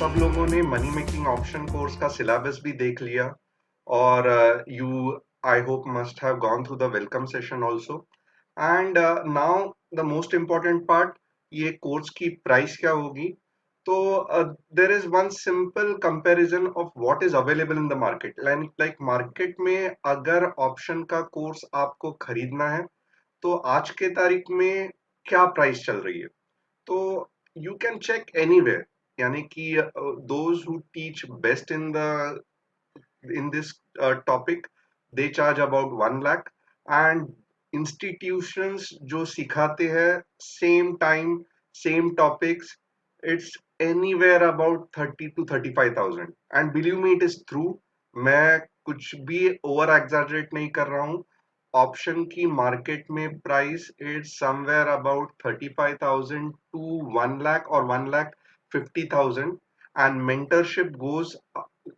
सब लोगों ने मनी मेकिंग ऑप्शन कोर्स का सिलेबस भी देख लिया और you I hope must have gone through the welcome session also and now the most important part, ये कोर्स की प्राइस क्या होगी। तो there is one simple comparison of what is available in the market. Like market में अगर option का course आपको खरीदना है तो आज के तारीख में क्या प्राइस चल रही है। तो यू कैन चेक एनीवेयर, यानी कि those who teach best in this topic, they charge about 1 lakh, and institutions जो सिखाते हैं same time same topics, it's anywhere about 30 to 35,000, and believe me it is true। मैं कुछ भी over exaggerate नहीं कर रहा हूँ। ऑप्शन की मार्केट में price is somewhere about 35,000 to 1 lakh और 1,50,000, and mentorship goes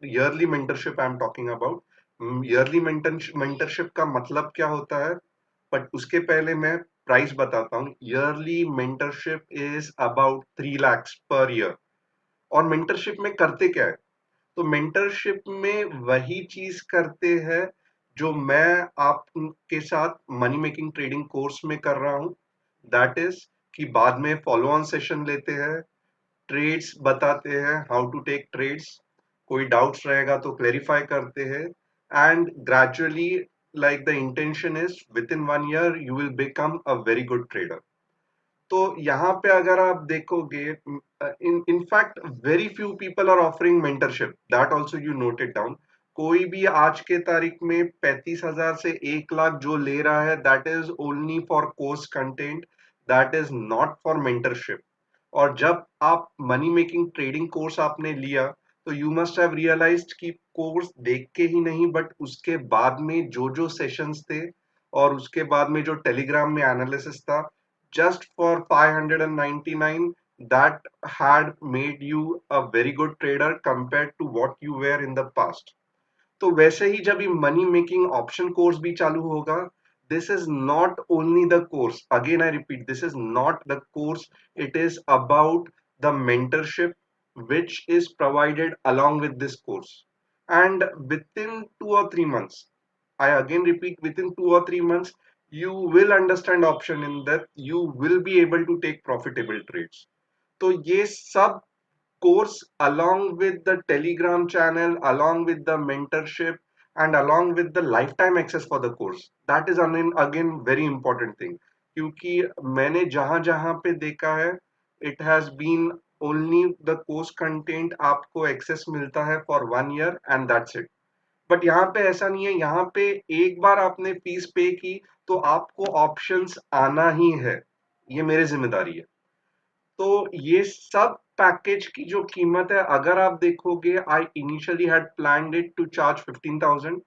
yearly mentorship I am talking about. Yearly mentorship का मतलब क्या होता है, बट उसके पहले मैं प्राइस बताता हूँ। Yearly mentorship is about 3 lakhs per year. और मेंटरशिप में करते क्या है, तो मेंटरशिप में वही चीज करते हैं जो मैं आपके साथ मनी मेकिंग ट्रेडिंग कोर्स में कर रहा हूँ। दैट इज कि बाद में फॉलो ऑन सेशन लेते हैं, ट्रेड्स बताते हैं, हाउ टू टेक ट्रेड्स, कोई डाउट्स रहेगा तो क्लेरिफाई करते हैं, and gradually like the intention is with in 1 year you will become a very good trader. तो यहाँ पे अगर आप देखोगे, in fact very few people are offering mentorship, that also you note it down. कोई भी आज के तारीख में 35,000 से 1 लाख जो ले रहा है, that is only for course content, that is not for mentorship. और जब आप मनी मेकिंग ट्रेडिंग कोर्स आपने लिया तो यू मस्ट हैव रियलाइज्ड कि कोर्स देख के ही नहीं, बट उसके बाद में जो जो सेशंस थे और उसके बाद में जो टेलीग्राम में एनालिसिस था, just for 599, that had made you a very good trader compared to what you were in the past। तो वैसे ही जब ये मनी मेकिंग ऑप्शन कोर्स भी चालू होगा, this is not only the course, again I repeat, this is not the course, it is about the mentorship which is provided along with this course, and within 2 or 3 months, I again repeat, within 2 or 3 months you will understand option in that you will be able to take profitable trades। तो ये सब course along with the telegram channel, along with the mentorship, and along with the lifetime access for the course, that is again very important thing। क्योंकि मैंने जहां जहां पे देखा है, it has been only the course content आपको access मिलता है for 1 year and that's it। But यहाँ पे ऐसा नहीं है, यहाँ पे एक बार आपने फीस पे की तो आपको ऑप्शंस आना ही है, ये मेरी जिम्मेदारी है। तो ये सब पैकेज की जो कीमत है, अगर आप देखोगे, I initially had planned it to charge 15,000,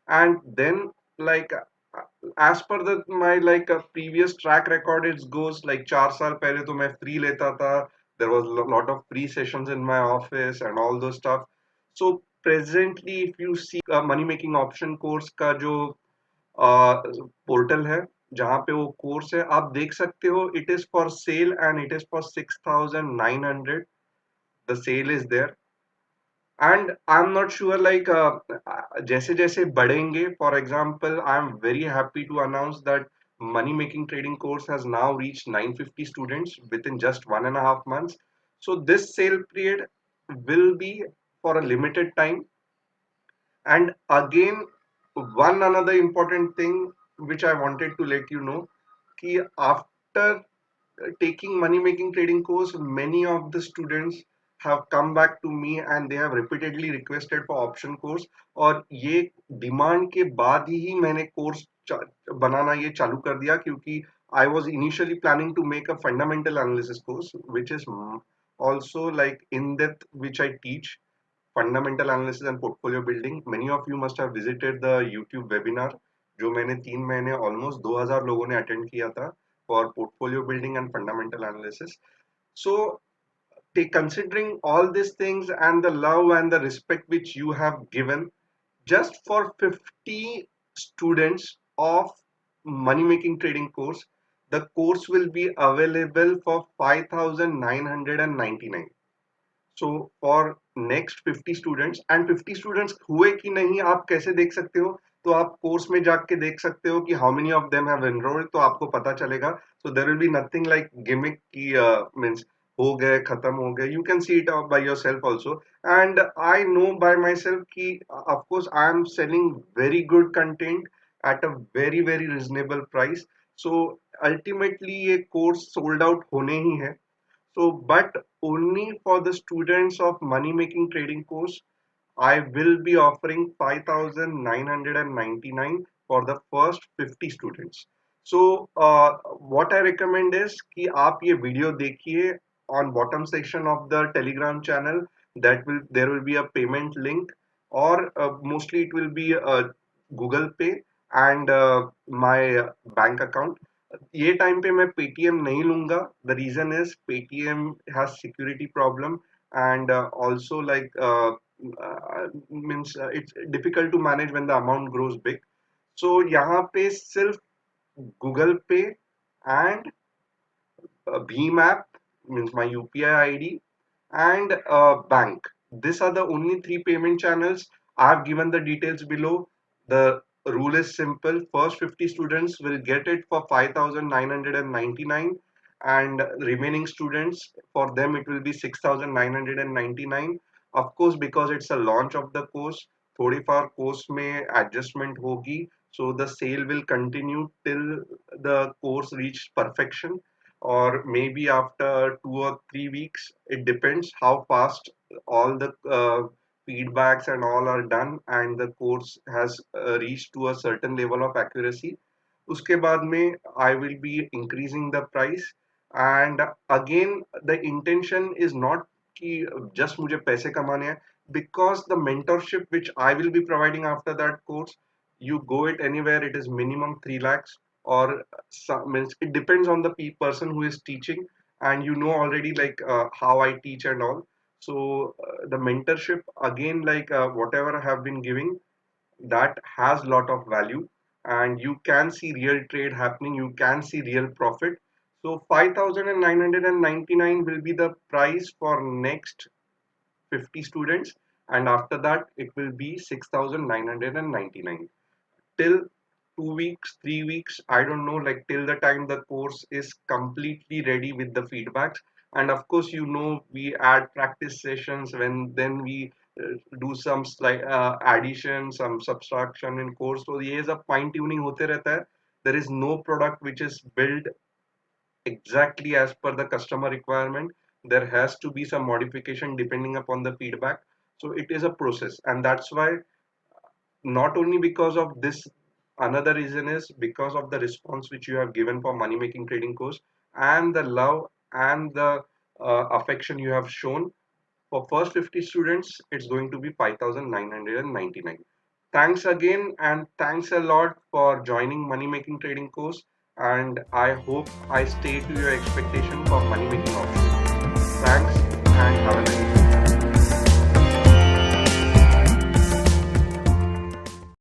and then like as per the my like a previous track record it goes, like 4 साल पहले तो मैं फ्री लेता था, there was a lot of free sessions in my office and all those stuff। so presently if you see money making option course का जो portal है जहाँ पे वो कोर्स है, आप देख सकते हो, it is for sale and it is for 6,900, the sale is there. And I am not sure like जैसे जैसे बढ़ेंगे, for example I am very happy to announce that money making trading course has now reached 950 students within just 1.5 months। so this sale period will be for a limited time। And again, one another important thing which I wanted to let you know, कि after taking money making trading course, many of the students have come back to me and they have repeatedly requested for option course। और ये demand के बाद ही मैंने course बनाना ये चालू कर दिया, क्योंकि I was initially planning to make a fundamental analysis course which is also like in depth, which I teach fundamental analysis and portfolio building. Many of you must have visited the YouTube webinar, जो मैंने 3 महीने almost 2,000 लोगों ने attend किया था for portfolio building and fundamental analysis. So considering all these things and the love and the respect which you have given, just for 50 students of money making trading course, the course will be available for 5,999। So for next 50 students, and 50 students हुए कि नहीं आप कैसे देख सकते हो? तो आप कोर्स में जाके देख सकते हो कि how many of them have enrolled, तो आपको पता चलेगा. So there will be nothing like gimmick की मींस हो गए खत्म हो गए. You can see it by yourself also. And I know by myself कि of course I am selling very good content at a very very reasonable price. So ultimately ये course sold out होने ही है. So, but only for the students of money making trading course, I will be offering 5,999 for the first 50 students. So, what I recommend is कि आप ये video देखिए on bottom section of the Telegram channel. That will there will be a payment link, or mostly it will be Google Pay and my bank account. ये time पे मैं Paytm नहीं लूंगा. The reason is Paytm has security problem, and also like means it's difficult to manage when the amount grows big. So यहाँ पे सिर्फ Google Pay and भीम app means my UPI ID and bank. These are the only three payment channels. I have given the details below. The rule is simple. First 50 students will get it for 5,999, and remaining students, for them it will be 6,999. Of course, because it's a launch of the course, थोड़ी फार course में adjustment होगी. So the sale will continue till the course reach perfection, or maybe after 2 or 3 weeks. It depends how fast all the feedbacks and all are done and the course has reached to a certain level of accuracy. उसके बाद में I will be increasing the price. And again, the intention is not कि just मुझे पैसे कमाने हैं, because the mentorship which I will be providing after that course, you go it anywhere, it is minimum 3 lakhs, or some, means it depends on the person who is teaching, and you know already like how I teach and all. So the mentorship, again, like whatever I have been giving, that has lot of value, and you can see real trade happening, you can see real profit. So 5,999 will be the price for next 50 students, and after that it will be 6,999 till 2 weeks, 3 weeks, I don't know, like till the time the course is completely ready with the feedbacks. And of course, you know, we add practice sessions, when then we do some slight addition, some subtraction in course. So ये सब fine tuning होते रहता है. There is no product which is built exactly as per the customer requirement. There has to be some modification depending upon the feedback. So it is a process, and that's why, not only because of this, another reason is because of the response which you have given for money making trading course, and the love and the affection you have shown. For first 50 students, it's going to be 5,999. Thanks again, and thanks a lot for joining money making trading course, and I hope I stay to your expectation for money making options. Thanks, and have a nice day.